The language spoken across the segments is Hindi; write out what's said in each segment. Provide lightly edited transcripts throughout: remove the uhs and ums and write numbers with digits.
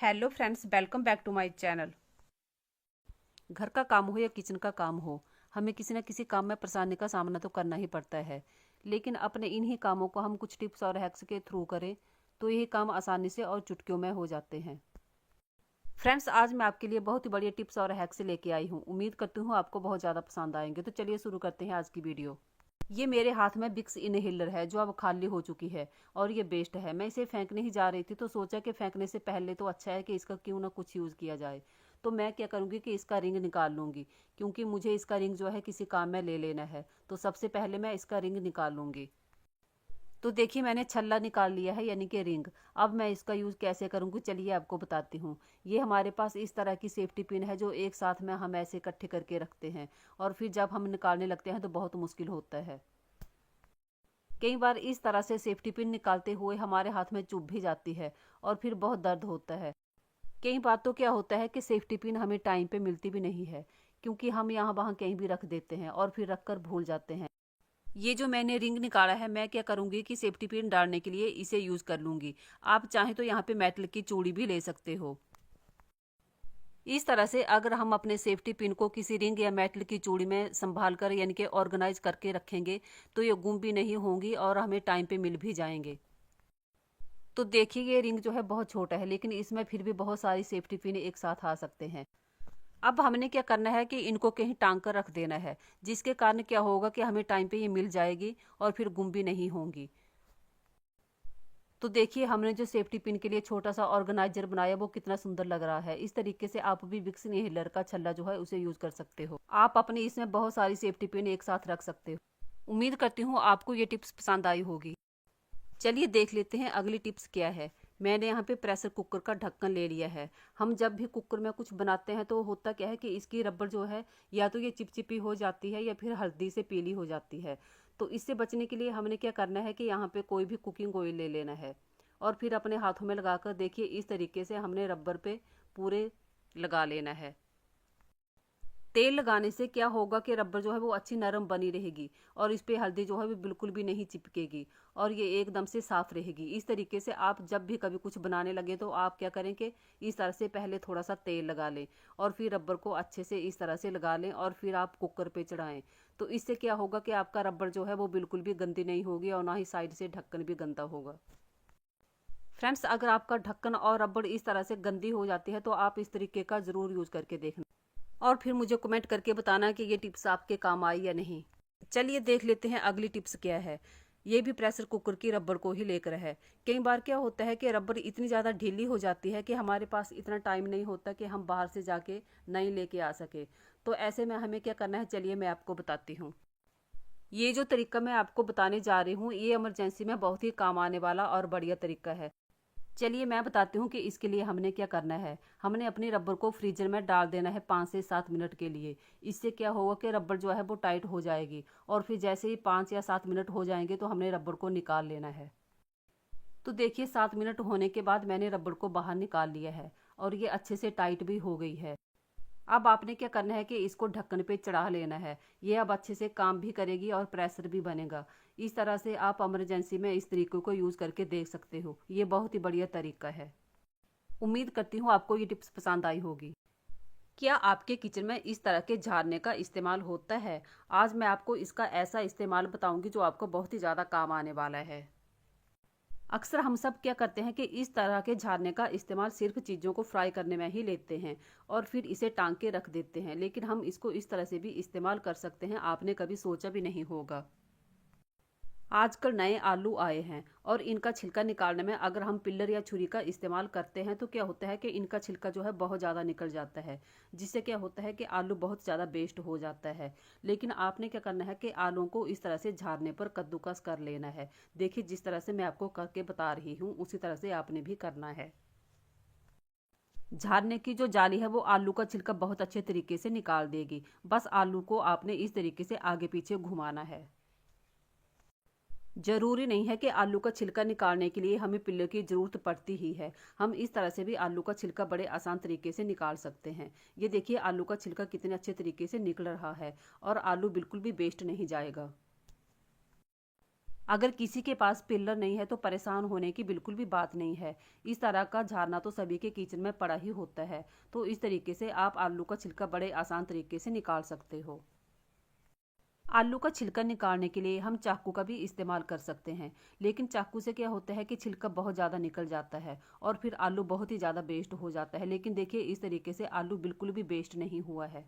Hello friends, welcome back to my channel. घर का काम हो या किचन का काम हो, हमें किसी न किसी काम में परेशानी का सामना तो करना ही पड़ता है। लेकिन अपने इन्हीं कामों को हम कुछ टिप्स और हैक्स के थ्रू करें तो यही काम आसानी से और चुटकियों में हो जाते हैं। फ्रेंड्स, आज मैं आपके लिए बहुत ही बढ़िया टिप्स और हैक्स लेके आई हूँ। उम्मीद करती हूँ आपको बहुत ज़्यादा पसंद आएंगे। तो चलिए शुरू करते हैं आज की वीडियो। ये मेरे हाथ में बिक्स इनहेलर है जो अब खाली हो चुकी है और ये बेस्ट है। मैं इसे फेंकने ही जा रही थी तो सोचा कि फेंकने से पहले तो अच्छा है कि इसका क्यों ना कुछ यूज़ किया जाए। तो मैं क्या करूँगी कि इसका रिंग निकाल लूँगी, क्योंकि मुझे इसका रिंग जो है किसी काम में ले लेना है। तो सबसे पहले मैं इसका रिंग निकाल लूँगी। तो देखिए, मैंने छल्ला निकाल लिया है यानी कि रिंग। अब मैं इसका यूज़ कैसे करूँगी चलिए आपको बताती हूँ। ये हमारे पास इस तरह की सेफ्टी पिन है जो एक साथ में हम ऐसे इकट्ठे करके रखते हैं और फिर जब हम निकालने लगते हैं तो बहुत मुश्किल होता है। कई बार इस तरह से सेफ्टी पिन निकालते हुए हमारे हाथ में चुभ भी जाती है और फिर बहुत दर्द होता है। कई बार तो क्या होता है कि सेफ्टी पिन हमें टाइम पे मिलती भी नहीं है, क्योंकि हम यहाँ वहाँ कहीं भी रख देते हैं और फिर रख कर भूल जाते हैं। ये जो मैंने रिंग निकाला है, मैं क्या करूंगी कि सेफ्टी पिन डालने के लिए इसे यूज कर लूंगी। आप चाहें तो यहाँ पे मेटल की चूड़ी भी ले सकते हो। इस तरह से अगर हम अपने सेफ्टी पिन को किसी रिंग या मेटल की चूड़ी में संभाल कर यानी कि ऑर्गेनाइज करके रखेंगे तो ये गुम भी नहीं होंगी और हमें टाइम पे मिल भी जाएंगे। तो देखिए, ये रिंग जो है बहुत छोटा है लेकिन इसमें फिर भी बहुत सारी सेफ्टी पिन एक साथ आ सकते हैं। अब हमने क्या करना है कि इनको कहीं टांग कर रख देना है, जिसके कारण क्या होगा कि हमें टाइम पे ये मिल जाएगी और फिर गुम भी नहीं होंगी। तो देखिए, हमने जो सेफ्टी पिन के लिए छोटा सा ऑर्गेनाइजर बनाया वो कितना सुंदर लग रहा है। इस तरीके से आप भी विक्स इनहेलर का छल्ला जो है उसे यूज कर सकते हो। आप अपने इसमें बहुत सारी सेफ्टी पिन एक साथ रख सकते हो। उम्मीद करती हूँ आपको ये टिप्स पसंद आई होगी। चलिए देख लेते हैं अगली टिप्स क्या है। मैंने यहाँ पे प्रेशर कुकर का ढक्कन ले लिया है। हम जब भी कुकर में कुछ बनाते हैं तो होता क्या है कि इसकी रबड़ जो है या तो ये चिपचिपी हो जाती है या फिर हल्दी से पीली हो जाती है। तो इससे बचने के लिए हमने क्या करना है कि यहाँ पे कोई भी कुकिंग ऑयल ले लेना है और फिर अपने हाथों में लगाकर देखिए इस तरीके से हमने रबर पे पूरे लगा लेना है। तेल लगाने से क्या होगा कि रबर जो है वो अच्छी नरम बनी रहेगी और इस पे हल्दी जो है वो बिल्कुल भी नहीं चिपकेगी और ये एकदम से साफ रहेगी। इस तरीके से आप जब भी कभी कुछ बनाने लगे तो आप क्या करें कि इस तरह से पहले थोड़ा सा तेल लगा लें और फिर रबर को अच्छे से इस तरह से लगा लें और फिर आप कुकर पे चढ़ाएं। तो इससे क्या होगा कि आपका रबर जो है वो बिल्कुल भी गंदी नहीं होगी और ना ही साइड से ढक्कन भी गंदा होगा। फ्रेंड्स, अगर आपका ढक्कन और रबड़ इस तरह से गंदी हो जाती है तो आप इस तरीके का जरूर यूज करके देखना और फिर मुझे कमेंट करके बताना कि ये टिप्स आपके काम आई या नहीं। चलिए देख लेते हैं अगली टिप्स क्या है। ये भी प्रेशर कुकर की रबड़ को ही लेकर है। कई बार क्या होता है कि रबड़ इतनी ज़्यादा ढीली हो जाती है कि हमारे पास इतना टाइम नहीं होता कि हम बाहर से जाके नई लेके आ सके। तो ऐसे में हमें क्या करना है चलिए मैं आपको बताती हूँ। ये जो तरीका मैं आपको बताने जा रही हूँ ये इमरजेंसी में बहुत ही काम आने वाला और बढ़िया तरीका है। चलिए मैं बताती हूँ कि इसके लिए हमने क्या करना है। हमने अपनी रबर को फ्रीजर में डाल देना है 5 से 7 मिनट के लिए। इससे क्या होगा कि रबर जो है वो टाइट हो जाएगी और फिर जैसे ही 5 या 7 मिनट हो जाएंगे तो हमने रबर को निकाल लेना है। तो देखिए, 7 मिनट होने के बाद मैंने रबर को बाहर निकाल लिया है और ये अच्छे से टाइट भी हो गई है। अब आपने क्या करना है कि इसको ढक्कन पे चढ़ा लेना है। ये अब अच्छे से काम भी करेगी और प्रेशर भी बनेगा। इस तरह से आप इमरजेंसी में इस तरीके को यूज करके देख सकते हो। ये बहुत ही बढ़िया तरीका है। उम्मीद करती हूँ आपको ये टिप्स पसंद आई होगी। क्या आपके किचन में इस तरह के झाड़ने का इस्तेमाल होता है? आज मैं आपको इसका ऐसा इस्तेमाल बताऊंगी जो आपको बहुत ही ज्यादा काम आने वाला है। अक्सर हम सब क्या करते हैं कि इस तरह के झाड़ने का इस्तेमाल सिर्फ चीज़ों को फ्राई करने में ही लेते हैं और फिर इसे टांग के रख देते हैं, लेकिन हम इसको इस तरह से भी इस्तेमाल कर सकते हैं, आपने कभी सोचा भी नहीं होगा। आजकल नए आलू आए हैं और इनका छिलका निकालने में अगर हम पिल्लर या छुरी का इस्तेमाल करते हैं तो क्या होता है कि इनका छिलका जो है बहुत ज़्यादा निकल जाता है, जिससे क्या होता है कि आलू बहुत ज़्यादा वेस्ट हो जाता है। लेकिन आपने क्या करना है कि आलूओं को इस तरह से झाड़ने पर कद्दूकस कर लेना है। देखिए, जिस तरह से मैं आपको करके बता रही हूँ उसी तरह से आपने भी करना है। झाड़ने की जो जाली है वो आलू का छिलका बहुत अच्छे तरीके से निकाल देगी। बस आलू को आपने इस तरीके से आगे पीछे घुमाना है। जरूरी नहीं है कि आलू का छिलका निकालने के लिए हमें पिल्ले की जरूरत पड़ती ही है। हम इस तरह से भी आलू का छिलका बड़े आसान तरीके से निकाल सकते हैं। ये देखिए, आलू का छिलका कितने अच्छे तरीके से निकल रहा है और आलू बिल्कुल भी वेस्ट नहीं जाएगा। अगर किसी के पास पिलर नहीं है तो परेशान होने की बिल्कुल भी बात नहीं है। इस तरह का झाड़ना तो सभी के किचन में पड़ा ही होता है। तो इस तरीके से आप आलू का छिलका बड़े आसान तरीके से निकाल सकते हो। आलू का छिलका निकालने के लिए हम चाकू का भी इस्तेमाल कर सकते हैं, लेकिन चाकू से क्या होता है कि छिलका बहुत ज़्यादा निकल जाता है और फिर आलू बहुत ही ज़्यादा वेस्ट हो जाता है। लेकिन देखिए, इस तरीके से आलू बिल्कुल भी वेस्ट नहीं हुआ है।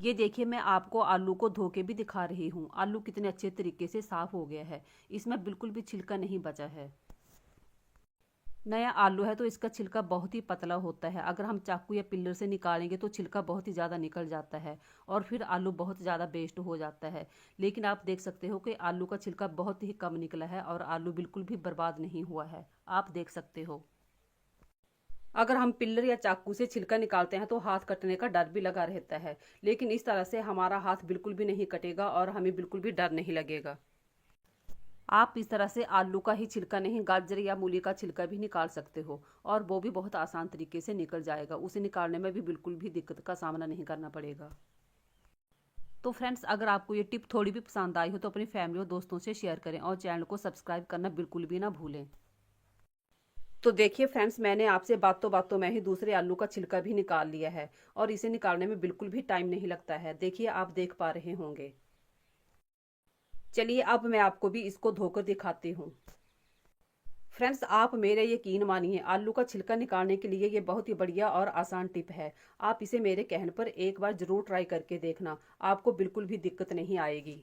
ये देखिए, मैं आपको आलू को धो के भी दिखा रही हूँ। आलू कितने अच्छे तरीके से साफ हो गया है, इसमें बिल्कुल भी छिलका नहीं बचा है। नया आलू है तो इसका छिलका बहुत ही पतला होता है। अगर हम चाकू या पिल्लर से निकालेंगे तो छिलका बहुत ही ज़्यादा निकल जाता है और फिर आलू बहुत ज़्यादा वेस्ट हो जाता है। लेकिन आप देख सकते हो कि आलू का छिलका बहुत ही कम निकला है और आलू बिल्कुल भी बर्बाद नहीं हुआ है। आप देख सकते हो। अगर हम पिल्लर या चाकू से छिलका निकालते हैं तो हाथ कटने का डर भी लगा रहता है, लेकिन इस तरह से हमारा हाथ बिल्कुल भी नहीं कटेगा और हमें बिल्कुल भी डर नहीं लगेगा। आप इस तरह से आलू का ही छिलका नहीं, गाजर या मूली का छिलका भी निकाल सकते हो और वो भी बहुत आसान तरीके से निकल जाएगा। उसे निकालने में भी बिल्कुल भी दिक्कत का सामना नहीं करना पड़ेगा। तो फ्रेंड्स, अगर आपको ये टिप थोड़ी भी पसंद आई हो तो अपनी फैमिली और दोस्तों से शेयर करें और चैनल को सब्सक्राइब करना बिल्कुल भी ना भूलें। तो देखिए फ्रेंड्स, मैंने आपसे बातों बातों में ही दूसरे आलू का छिलका भी निकाल लिया है और इसे निकालने में बिल्कुल भी टाइम नहीं लगता है। देखिए, आप देख पा रहे होंगे। चलिए अब मैं आपको भी इसको धोकर दिखाती हूँ। फ्रेंड्स, आप मेरे यकीन मानिए, आलू का छिलका निकालने के लिए ये बहुत ही बढ़िया और आसान टिप है। आप इसे मेरे कहने पर एक बार जरूर ट्राई करके देखना, आपको बिल्कुल भी दिक्कत नहीं आएगी।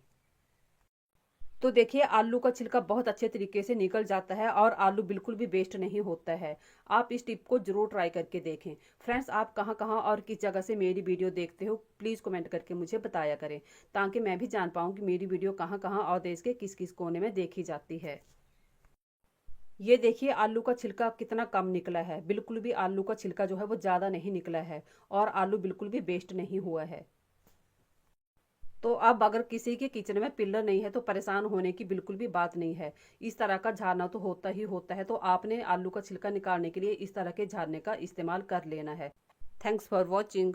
तो देखिए, आलू का छिलका बहुत अच्छे तरीके से निकल जाता है और आलू बिल्कुल भी वेस्ट नहीं होता है। आप इस टिप को जरूर ट्राई करके देखें। फ्रेंड्स, आप कहाँ कहाँ और किस जगह से मेरी वीडियो देखते हो, प्लीज़ कमेंट करके मुझे बताया करें, ताकि मैं भी जान पाऊँ कि मेरी वीडियो कहाँ कहाँ और देश के किस किस कोने में देखी जाती है। ये देखिए, आलू का छिलका कितना कम निकला है। बिल्कुल भी आलू का छिलका जो है वो ज़्यादा नहीं निकला है और आलू बिल्कुल भी वेस्ट नहीं हुआ है। तो अब अगर किसी के किचन में पिल्लर नहीं है तो परेशान होने की बिल्कुल भी बात नहीं है। इस तरह का झाड़ना तो होता ही होता है, तो आपने आलू का छिलका निकालने के लिए इस तरह के झाड़ने का इस्तेमाल कर लेना है। Thanks for watching.